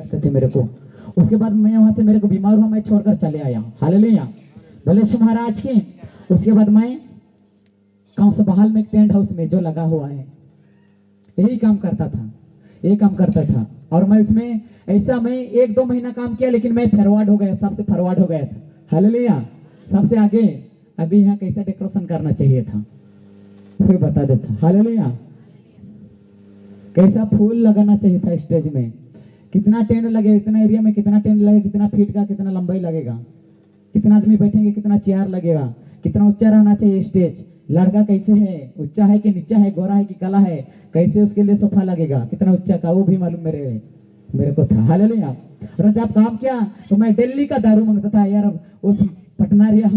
करते थे मेरे को। उसके बाद मैं वहां से मेरे को बीमार हुआ, मैं छोड़कर चले आया। हालेलुया, बोले शिव महाराज की। उसके बाद मैं गांव से बहाल में एक टेंट हाउस में जो लगा हुआ है यही काम करता था, यही काम करता था। और मैं उसमें ऐसा मैं 1-2 महीना काम किया, लेकिन मैं फॉरवर्ड हो गया, सबसे फॉरवर्ड हो गया था। हालेलुया, सबसे आगे। अभी यहाँ कैसा डेकोरेशन करना चाहिए था फिर बता देता। हालेलुया, कैसा फूल लगाना चाहिए था स्टेज में, कितना टेंट लगे, इतना एरिया में कितना टेंट लगेगा, कितना फीट का, कितना लंबाई लगेगा, कितना आदमी बैठेंगे, कितना चेयर लगेगा, कितना ऊंचा रहना चाहिए स्टेज, लड़का कैसे है, ऊंचा है कि नीचा है, गोरा है कि काला है, कैसे उसके लिए सोफा लगेगा, कितना ऊंचा का, वो भी मालूम मेरे को था। हालेलुया। और जब काम किया तो मैं दिल्ली का दारू मांगता था यार, उस पटना रिया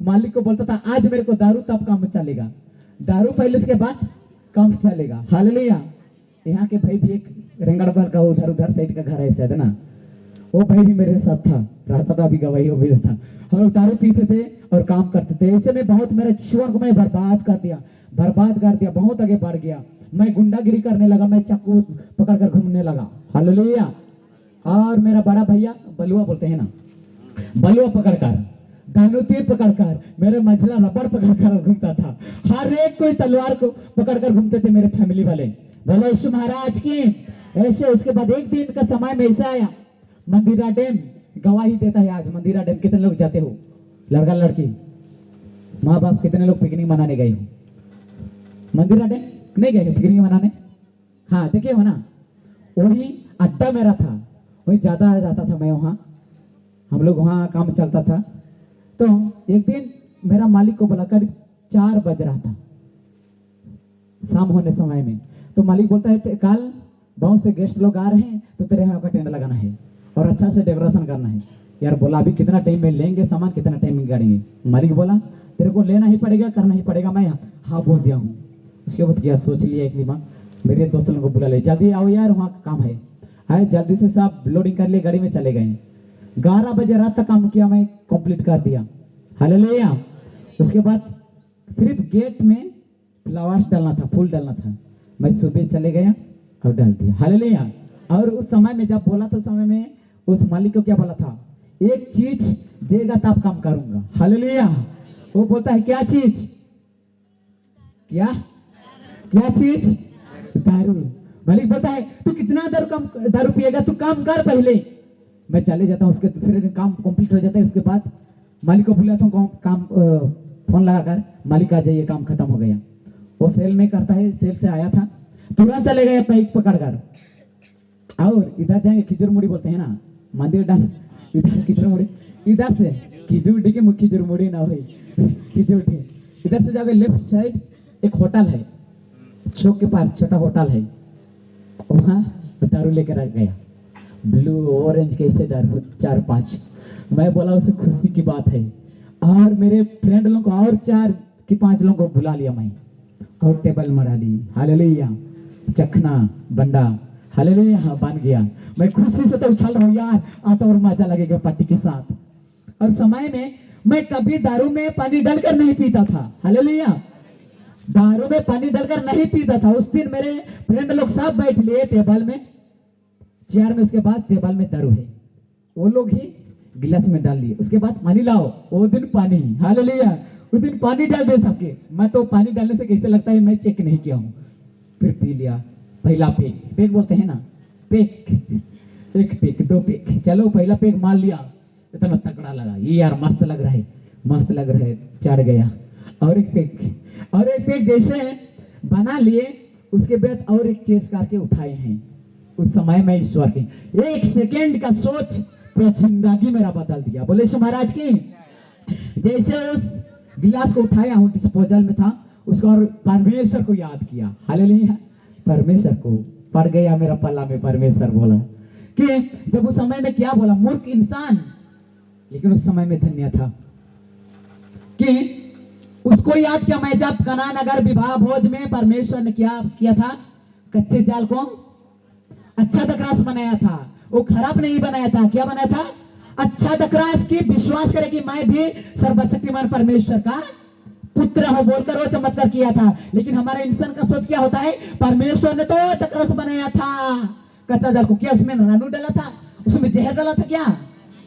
मालिक को बोलता था आज मेरे को दारू तब काम चलेगा, दारू पहले उसके बाद काम चलेगा। हालेलुया। यहाँ के भाई भी एक रेंगड़बार का उधर साइड का घर है शायद ना, वो भाई भी मेरे साथ था, रहता था, अभी गवाही हो भी था। हम लोग दारू पीते थे और काम करते थे। ऐसे में बहुत मेरे जीवन को मैं बर्बाद कर दिया, बहुत आगे बढ़ गया। मैं गुंडागिरी करने लगा, मैं चाकू पकड़कर घूमने लगा। हालेलुया। और मेरा बड़ा भैया बलुआ बोलते हैं ना, बलुआ पकड़कर, दानू तीर पकड़कर, मेरे मछला रबड़ पकड़कर घूमता था। हर एक कोई तलवार को पकड़कर घूमते थे मेरे फैमिली वाले। बोलो यीशु महाराज की। ऐसे उसके बाद एक दिन का समय में ऐसा आया, मंदिरा डैम गवाही देता है आज। मंदिरा डैम कितने लोग जाते हो, लड़का लड़की माँ बाप कितने लोग पिकनिक मनाने गए हो? मंदिरा डैम नहीं गए हो पिकनिक मनाने? हाँ देखिए हो ना, वही अड्डा मेरा था, वही ज्यादा जाता था मैं वहाँ, हम लोग वहाँ काम चलता था। तो एक दिन मेरा मालिक को बोला, करीब 4 बज रहा था शाम होने समय में, तो मालिक बोलता है कल बहुत से गेस्ट लोग आ रहे हैं तो तेरे यहाँ का टेंट लगाना है और अच्छा से डेकोरेशन करना है। यार बोला अभी कितना टाइम में लेंगे सामान, कितना टाइम में गाड़ेंगे? मालिक बोला तेरे को लेना ही पड़ेगा, करना ही पड़ेगा। मैं हाँ बोल दिया हूँ। उसके बाद क्या सोच लिया एक दिमाग, मेरे दोस्तों को बुला ले, जल्दी आओ यार वहाँ काम है। आए जल्दी से सब लोडिंग कर लिए, गाड़ी में चले गए। 11 बजे रात तक काम किया, मैं कंप्लीट कर दिया। हालेलुया। उसके बाद सिर्फ गेट में फ्लावर्स डालना था, फूल डालना था, मैं सुबह चले गया और डाल दिया। हालेलुया। और उस समय में जब बोला था, समय में उस मालिक को क्या बोला था, एक चीज देगा तब काम करूंगा। हालेलुया। वो बोलता है क्या चीज, क्या क्या चीज? दारू। मालिक बोलता है तू कितना दारू पिएगा, तू काम कर पहले। मैं चले जाता हूँ, उसके दूसरे दिन काम कंप्लीट हो जाता है। उसके बाद मालिक को बुलाता हूँ, काम फोन लगाकर, मालिक आ जाइए काम खत्म हो गया। वो सेल में करता है, सेल से आया था, तुरंत चले गए पैक पकड़कर। और इधर जाएंगे, खिजूर मुड़ी बोलते हैं ना, मंदिर डांस, इधर खिजूर मुड़ी, इधर से खिजूर डी के खिजूर मुड़ी ना हुई, खिजूर डी। इधर से जाओगे लेफ्ट साइड एक होटल है, चौक के पास छोटा होटल है, वहाँ दारू लेकर आ गया, ब्लू ऑरेंज कैसे दारू 4-5। मैं बोला उसे खुशी की बात है। और मेरे फ्रेंड लोगों को और 4 कि 5 लोगों को बुला लिया मैं, और टेबल मरा ली। हालेलुया। चखना बंडा, हालेलुया, हाँ बन गया। मैं खुशी से तो उछल रहा हूँ यार, आता और मजा लगेगा पार्टी के साथ। और समय में मैं कभी दारू में पानी डालकर नहीं पीता था। हालेलुया। दारू में पानी डालकर नहीं पीता था। उस दिन मेरे फ्रेंड लोग सब बैठ लिए टेबल में, चेयर में। उसके बाद टेबल में दारू है, वो लोग ही गिलास में डाल लिए। उसके बाद पानी लाओ, वो दिन पानी। हालेलुया। उस दिन पानी डाल दे सबके। मैं तो पानी डालने से कैसे लगता है मैं चेक नहीं किया हूँ, फिर पी लिया। पहला पेक, पेक बोलते हैं ना, पेक, 1 पेक 2 पेक, चलो पहला पेक मार लिया, इतना तगड़ा लगा, ये यार मस्त लग रहा है, मस्त लग रहा है, चढ़ गया। और एक पेक जैसे बना लिए, उसके बाद और एक चेस करके उठाए हैं। उस समय में ईश्वर की 1 सेकेंड का सोच पूरा जिंदगी मेरा बदल दिया। बोले यीशु महाराज की। जैसे उस गिलास को उठाया हूँ, डिस्पोजल में था उसको, और परमेश्वर को याद किया। हालेलुया। परमेश्वर को पड़ गया मेरा पल्ला में। परमेश्वर बोला कि जब उस समय में क्या बोला, मूर्ख इंसान, लेकिन उस समय में धन्य था कि उसको याद किया। मैं जब कनान नगर विवाह भोज में परमेश्वर ने क्या किया था, कच्चे जाल को अच्छा दकरास बनाया था, वो खराब नहीं बनाया था। क्या बनाया था? अच्छा दकरास की विश्वास करे कि मैं भी सर्वशक्तिमान परमेश्वर का पुत्र हो बोलकर वो चमत्कार किया था। लेकिन हमारे इंसान का सोच क्या होता है, परमेश्वर ने तो दकरास बनाया था, कच्चा जाल को, क्या उसमें रानू डाला था, उसमें जहर डाला था क्या?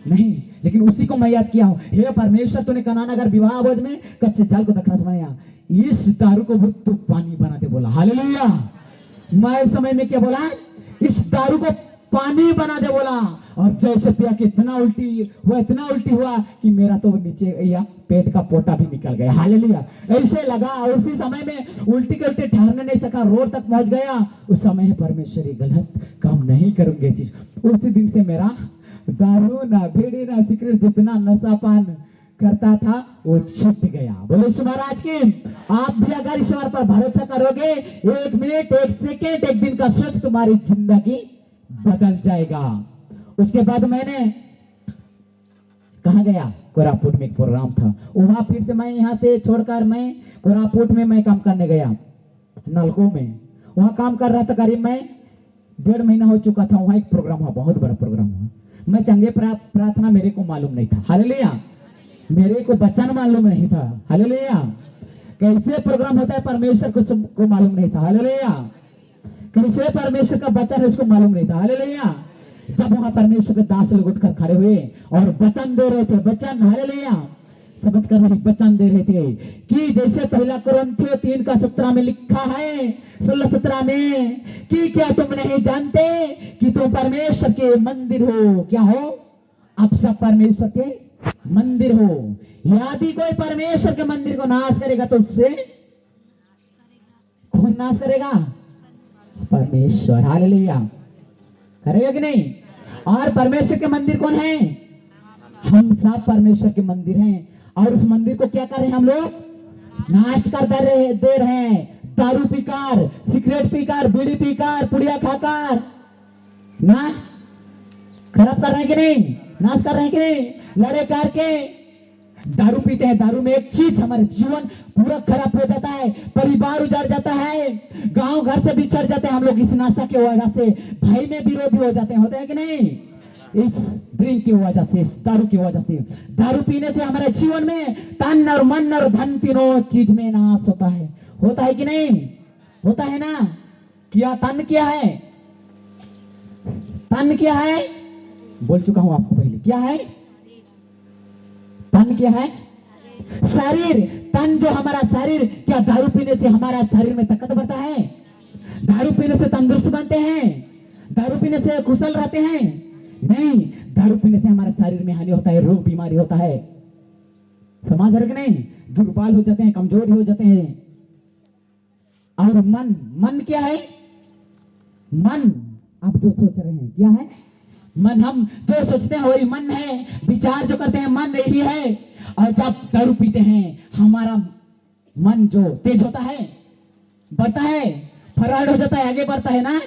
नहीं, लेकिन उसी को मैं याद किया हूं। हे परमेश्वर, तूने कनान अगर विवाह भोज में कच्चे जाल को दखलत बनाया, इस दारू को तू पानी बना दे बोला। हालेलुया। मैं उस समय में क्या बोला? इस दारू को पानी बना दे बोला। और जैसे पिया कि इतना उल्टी हुआ कि मेरा तो नीचे या पेट का पोटा भी निकल गया। हालेलुया। ऐसे लगा, और उसी समय में उल्टी के उल्टे ठहरने नहीं सका, रोड तक पहुंच गया। उस समय परमेश्वर ये गलत काम नहीं करूंगे चीज। उसी दिन से मेरा दारू ना बीड़ी ना सिगरेट जितना नशा पान करता था वो छूट गया। बोले ईश्वर महाराज की। आप भी अगर ईश्वर पर भरोसा करोगे, 1 मिनट 1 सेकेंड 1 दिन का सोच तुम्हारी जिंदगी बदल जाएगा। उसके बाद मैंने कहा गया, कोरापुट में एक प्रोग्राम था, वहां फिर से मैं यहाँ से छोड़कर मैं कोरापुट में मैं काम करने गया, नलको में। वहां काम कर रहा था, करीब मैं 1.5 महीना हो चुका था। वहां एक प्रोग्राम हुआ, बहुत बड़ा प्रोग्राम हुआ। मैं चंगे प्रार्थना मेरे को मालूम नहीं था। हालेलुया। मेरे को वचन मालूम नहीं था। हालेलुया। कैसे प्रोग्राम होता है परमेश्वर को मालूम नहीं था। हालेलुया। कैसे परमेश्वर का वचन है उसको मालूम नहीं था। हालेलुया। जब वहां परमेश्वर के दास लोग उठकर खड़े हुए और वचन दे रहे थे, वचन, हालेलुया, शब्द कर रहे वचन दे रहे थे कि जैसे पहला कुरिन्थियों 3:17 में लिखा है, 16-17 में, कि क्या तुम नहीं जानते कि तुम परमेश्वर के मंदिर हो? क्या हो? आप सब परमेश्वर के मंदिर हो। यदि कोई परमेश्वर के मंदिर को नाश करेगा तो उससे कौन नाश करेगा? परमेश्वर। हालेलुया। करेगा कि नहीं? और परमेश्वर के मंदिर कौन है? हम सब परमेश्वर के मंदिर हैं। और उस मंदिर को क्या कर रहे हैं हम लोग? नाश कर दे रहे हैं। दारू पीकर, सिगरेट पीकर, बीड़ी पीकर, पुड़िया खाकर ना खराब कर रहे हैं कि नहीं? नाश कर रहे हैं कि नहीं? लड़े करके दारू पीते हैं। दारू में एक चीज, हमारे जीवन पूरा खराब हो जाता है, परिवार उजड़ जाता है, गांव घर से बिछड़ जाते हैं हम लोग इस नशा की वजह से। भाई में विरोधी हो जाते हैं, होते हैं कि नहीं? इस ड्रिंक की वजह से, इस दारू की वजह से। दारू पीने से हमारे जीवन में तन और मन और धन तीनों चीज में नाश होता है। होता है कि नहीं? होता है ना? क्या तन क्या है? तन क्या है? बोल चुका हूं आपको पहले। क्या है तन? क्या है? शरीर। तन जो हमारा शरीर, क्या दारू पीने से हमारा शरीर में ताकत बढ़ता है? दारू पीने से तंदुरुस्त बनते हैं? दारू पीने से कुशल रहते हैं? नहीं। दारू पीने से हमारे शरीर में हानि होता है, रोग बीमारी होता है। समझ रहे कि नहीं? दुर्बल हो जाते हैं, कमजोर हो जाते हैं। और मन, मन क्या है? मन आप जो सोच रहे हैं क्या है? मन। हम जो सोचते हैं वही मन है, विचार जो करते हैं मन यही है। और जब दारू पीते हैं हमारा मन जो तेज होता है, बढ़ता है, फराड हो जाता है, आगे बढ़ता है ना।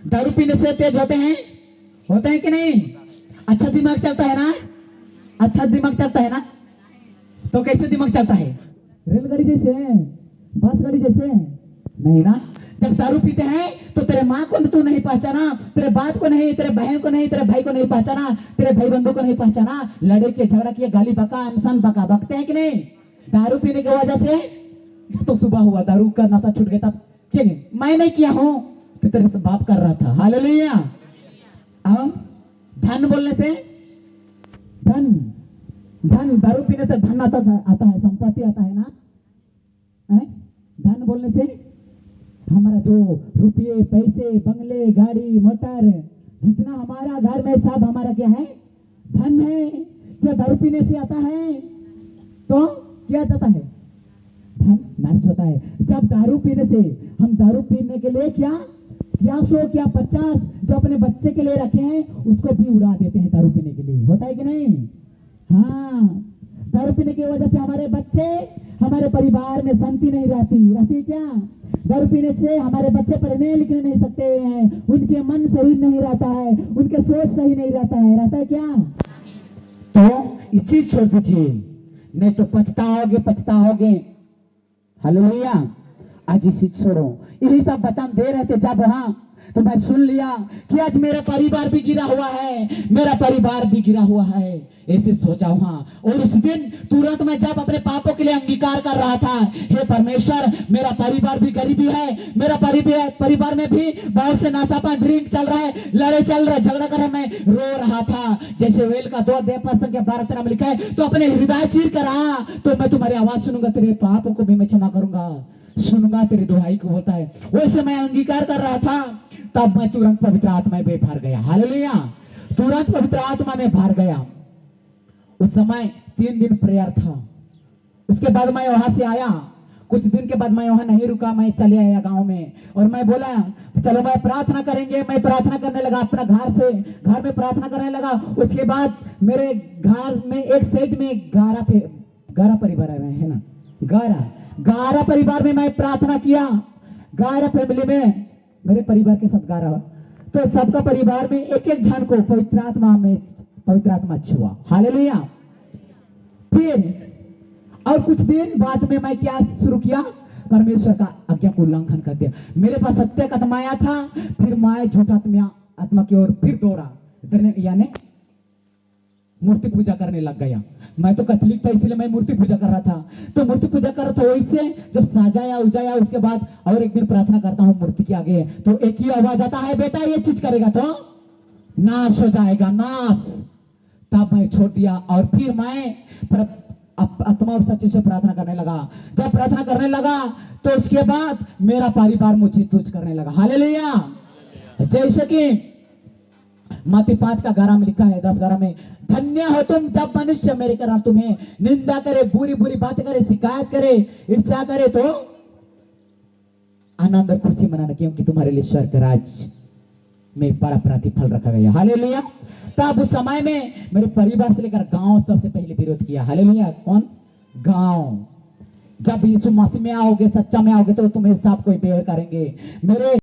दारू पीने से तेज होते हैं कि नहीं? अच्छा दिमाग चलता है ना? अच्छा दिमाग चलता है ना? तो कैसे दिमाग चलता है? रेलगाड़ी जैसे, बस गाड़ी जैसे नहीं ना। जब दारू पीते हैं तो तेरे माँ को तू नहीं पहचाना, तेरे बाप को नहीं, तेरे बहन को नहीं, तेरे भाई को नहीं पहचाना, तेरे भाई बंधु को नहीं पहचाना। लड़े के, झगड़ा किए, गाली बका, इंसान बका, बकते हैं कि नहीं? दारू पीने की वजह से। तो सुबह हुआ दारू का नशा छूट गया, तब क्या मैं नहीं किया हूं, तो तेरे से बाप कर रहा था। हालेलुया। धन बोलने से, धन, धन, दारू पीने से धन आता है, संपत्ति आता है ना। धन बोलने से हमारा जो रुपये, पैसे, बंगले, गाड़ी, मोटर, जितना हमारा घर में सब हमारा क्या है? धन है। क्या दारू पीने से आता है? तो क्या जाता है? धन नष्ट होता है। जब दारू पीने से, हम दारू पीने के लिए क्या 100 क्या 50 जो अपने बच्चे के लिए रखे हैं उसको भी उड़ा देते हैं दारू पीने के लिए। होता है कि नहीं? हाँ। दारू पीने की वजह से हमारे बच्चे, हमारे परिवार में शांति नहीं रहती क्या? दारू पीने से हमारे बच्चे पढ़ने लिखने नहीं सकते हैं, उनके मन सही नहीं रहता है, उनके सोच सही नहीं रहता है क्या? तो ये चीज छोड़ दीजिए, नहीं तो पछताओगे। हालेलुया। आज इसी छोड़ो। यही सब वचन दे रहे थे जब वहां तो मैं सुन लिया कि आज मेरा परिवार भी गिरा हुआ है, मेरा परिवार भी गिरा हुआ है, ऐसे सोचा वहां। और उस दिन तुरंत मैं जब अपने पापों के लिए अंगीकार कर रहा था, हे परमेश्वर मेरा परिवार भी गरीबी है, मेरा परिवार में भी बहुत से नाशापान ड्रिंक चल रहा है, लड़े चल रहे, झगड़ा कर रहे, मैं रो रहा था। जैसे वेल का 2:12 में लिखा है, तो अपने हृदय चीर कर आ, तो मैं तुम्हारी आवाज सुनूंगा, तेरे पापों को भी मैं क्षमा करूंगा, सुनूंगा तेरी दुहाई को होता है। वैसे मैं अंगीकार कर रहा था, तब मैं तुरंत पवित्र आत्मा में भर गया। हालेलुया, तुरंत पवित्र आत्मा में भर गया। उस समय 3 दिन प्रेयर था। उसके बाद मैं वहां से आया, कुछ दिन के बाद मैं वहां नहीं रुका, मैं चले आया गांव में। और मैं बोला चलो मैं प्रार्थना करेंगे। मैं प्रार्थना करने लगा, अपना घर में प्रार्थना करने लगा। उसके बाद मेरे घर में एक साइड में 11 परिवार है ना, 11 परिवार में मैं प्रार्थना किया। 11 फैमिली में मेरे परिवार के साथ 11, तो सबका परिवार में एक एक जन को पवित्र आत्मा छुआ। हालेलुया। फिर और कुछ दिन बाद में मैं क्या शुरू किया, परमेश्वर का आज्ञा को उल्लंघन कर दिया। मेरे पास सत्य का आत्मा आया था, फिर मैं झूठा आत्मा की ओर फिर दौड़ा, यानी मूर्ति पूजा करने लग गया। मैं तो कैथोलिक था, इसलिए मैं मूर्ति पूजा कर रहा था। तो मूर्ति पूजा कर रहा था, वैसे जब सजाया उजाया उसके बाद और एक दिन प्रार्थना करता हूँ मूर्ति के आगे, तो एक ही आवाज आता है, बेटा ये चीज करेगा तो नाश हो जाएगा, नाश। तब मैं छोड़ दिया और फिर मैं आत्मा और सच्चे से प्रार्थना करने लगा। जब प्रार्थना करने लगा तो उसके बाद मेरा परिवार मुझे तुच्छ करने लगा। हालेलुया। जैसे कि मत्ती 5:11 में लिखा है, 10:11 में, धन्य हो तुम जब मनुष्य मेरे कारण तुम्हें निंदा करे, बुरी बुरी बातें करे, शिकायत करे, ईर्ष्या करे, तो आनंद और खुशी मनाना, क्योंकि तुम्हारे लिए स्वर्ग राज में बड़ा प्रतिफल रखा गया। हालेलुया। तब उस समय में मेरे परिवार से लेकर गांव सबसे पहले विरोध किया। हालेलुया। कौन? गांव। जब यीशु मसीह में आओगे, सच्चा में आओगे, तो तुम्हें सब कोई बेर करेंगे। मेरे